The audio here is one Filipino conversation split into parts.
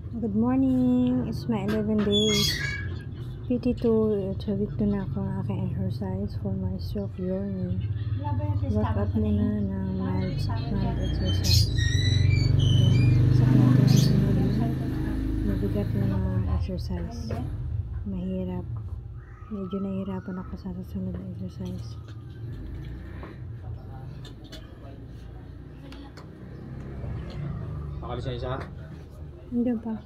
Good morning! It's my 11 days. PT2, sa week 2 na ako ang aking exercise for my stroke journey. Work up muna ng mild exercise. Saka natin mabigat na exercise. Mahirap. Medyo nahihirapan ako sa susunod na exercise. Nakalisensya? Hindi pa.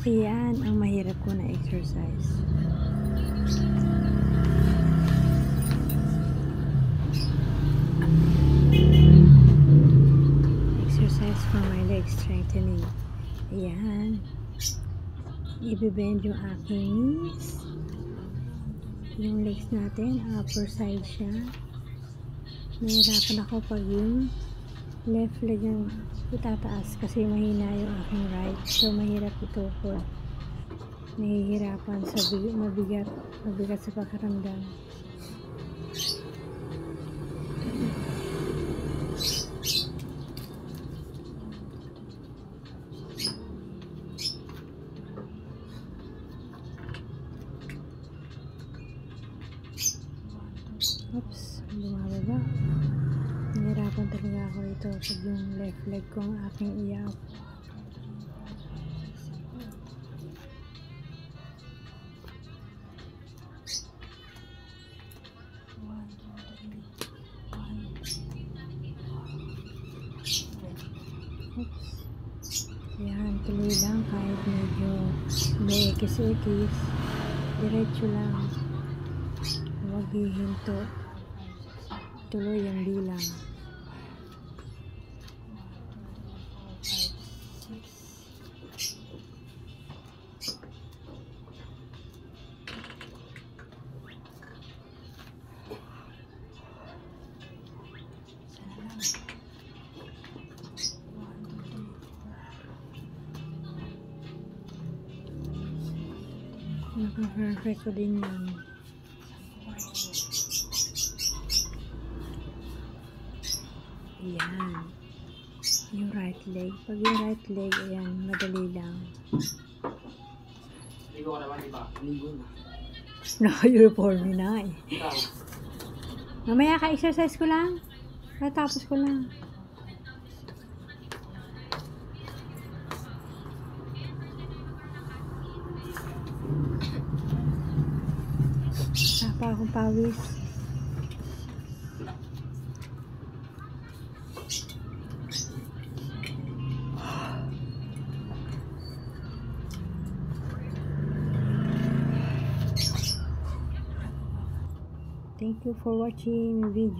Ayan ang mahirap ko na exercise. Exercise for my leg strengthening. Ayan. Ibibend yung aking knees. Yung legs natin, upper side siya. Nahirapan ako pag yung left leg yung itataas kasi mahina yung aking right. So, mahirap itukod. Nahihirapan sa mabigat sa pakaramdam. Oops, bumababa. Nahirapan talaga ako ito pag yung left leg ko ang aking iyak. Oops. Yan, tuloy lang kahit medyo may ekis-ekis. Diretso lang. Huwag hihinto. Tuloy ang bilang. Naka-perfect ko din yan. Ayan. Yung right leg. Pag yung right leg, ayan, madali lang. Ligo ka naman, di ba? Ligo na. Naka-uniform na eh. Mamaya ka-exercise ko lang. Natapos ko lang. Sapa akong pawis. Thank you for watching my video.